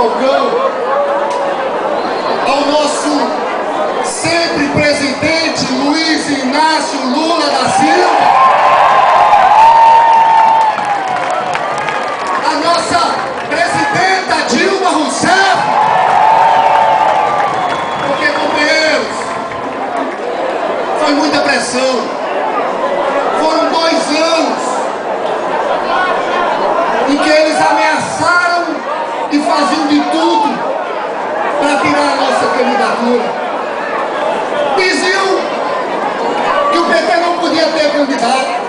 Falcão, ao nosso sempre presidente Luiz Inácio Lula da Silva, a nossa presidenta Dilma Rousseff, porque, companheiros, foi muita pressão. Foram 2 anos em que eles ameaçaram e faziam de tudo para tirar a nossa candidatura. Diziam que o PT não podia ter candidato.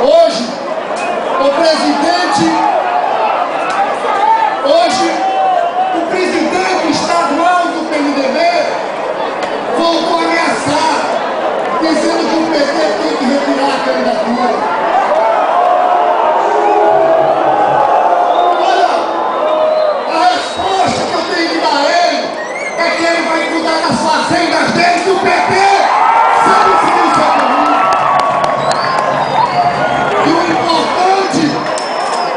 Hoje, o presidente estadual do PMDB voltou a ameaçar, dizendo que o PT tem que retirar a candidatura. Fazendas dele do PT, sabe seguir o seu caminho. E o importante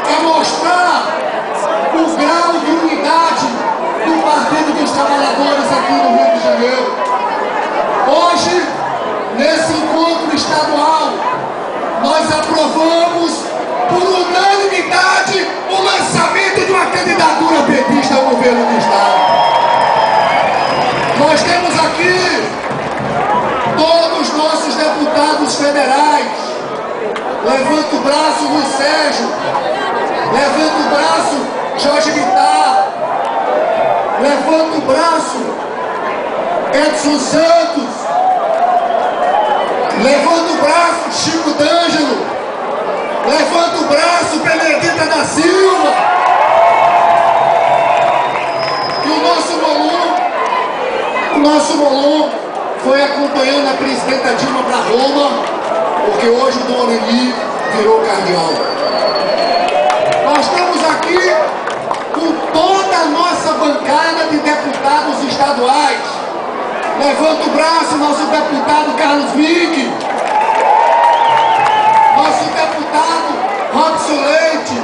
é mostrar o grau de unidade do Partido dos Trabalhadores aqui no Rio de Janeiro. Hoje, nesse encontro estadual, nós aprovamos por unanimidade o lançamento de uma candidatura petista ao governo do Estado. Nós temos aqui todos os nossos deputados federais. Levanta o braço Luiz Sérgio, levanta o braço Jorge Vittar, levanta o braço Edson Santos, levanta o braço Chico D'Angelo, levanta o braço Benedita da Silva. E o nosso Molon foi acompanhando a presidenta Dilma para Roma, porque hoje o Dom Oreli virou cardeal. Nós estamos aqui com toda a nossa bancada de deputados estaduais. Levanta o braço nosso deputado Carlos Vick, nosso deputado Robson Leite,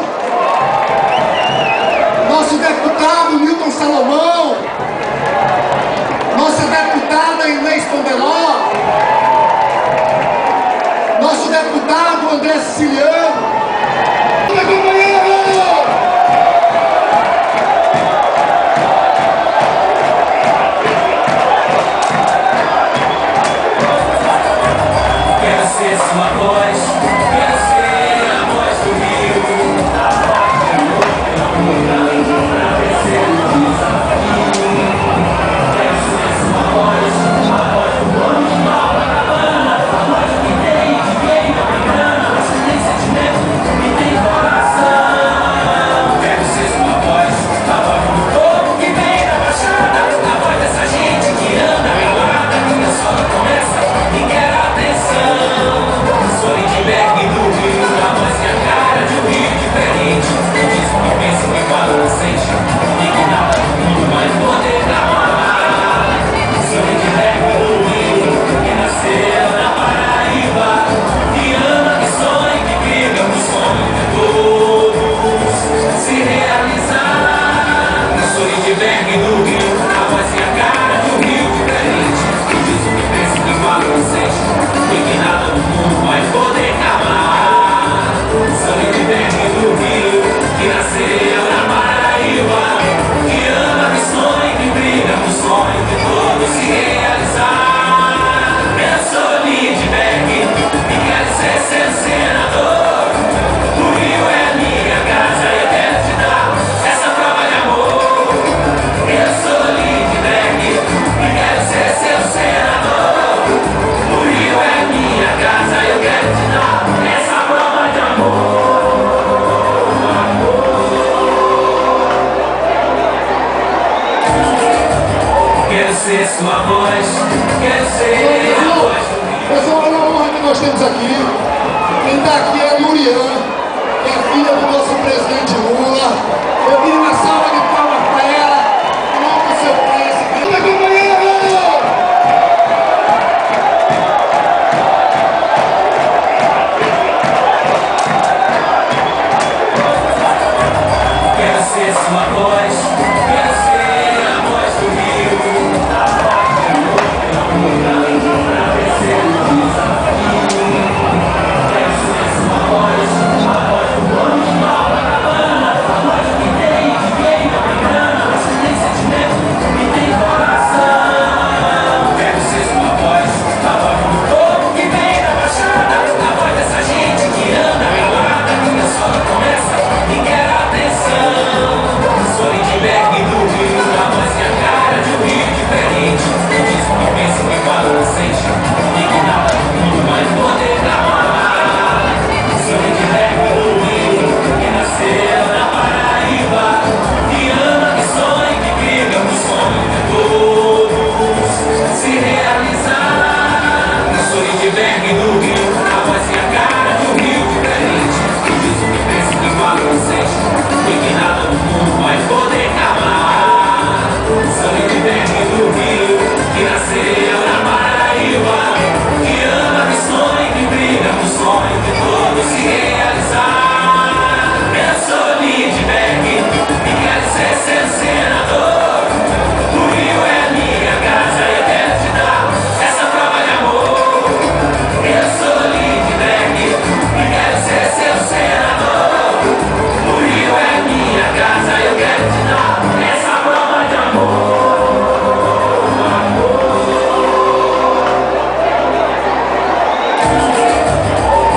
nosso deputado Milton Salomão, nossa deputada Inês Pondeló, nosso deputado André Siciliano. Quero ser sua voz, quero ser a voz do Rio, a voz do mundo, pra vencer o desafio. Quero ser sua voz, a voz do bom de Copacabana, a voz que tem ninguém não tem grana, mas que tem sentimento e tem coração. Quero ser sua voz, a voz do povo que vem da Baixada, a voz dessa gente que anda pelada, que a sola começa e quer atenção. Sou Lindbergh do Rio, a voz e a cara de um Rio diferente. Diz que pensa, que fala, que sente, e que nada no mundo vai poder amar. Sou Lindbergh do Rio, que nasceu na Paraíba, que ama, que sonha, que briga pro sonho de todos se realizar. Sou Lindbergh do Rio, a voz e a cara de um Rio diferente. Diz o que pensa, que fala, que sente, e que nada no mundo vai poder acabar. Sou Lindbergh do Rio, que nasceu na Paraíba, que ama, que sonha, que briga pro sonho de todos se realizar. Eu sou Lindbergh e quero ser seu senador. O Rio é a minha casa e eu quero te dar essa prova de amor. Eu sou Lindbergh e quero ser seu senador. O Rio é a minha casa e eu quero te dar essa prova de amor. Quero ser sua voz, quero ser a voz do Rio. Pessoal, olha a honra que nós temos aqui. Quem está aqui é a Lurian, que é filha do nosso presidente Lula. Eu queria uma salva de palmas para ela, em nome do seu presidente. Companheiro! Quero ser sua voz,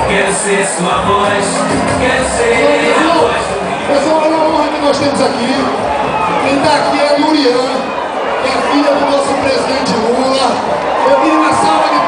Quero ser sua voz, quero ser a voz do rio. Pessoal, olha a honra que nós temos aqui. Quem está aqui é a Lurian, que é a filha do nosso presidente Lula. Eu queria uma salva de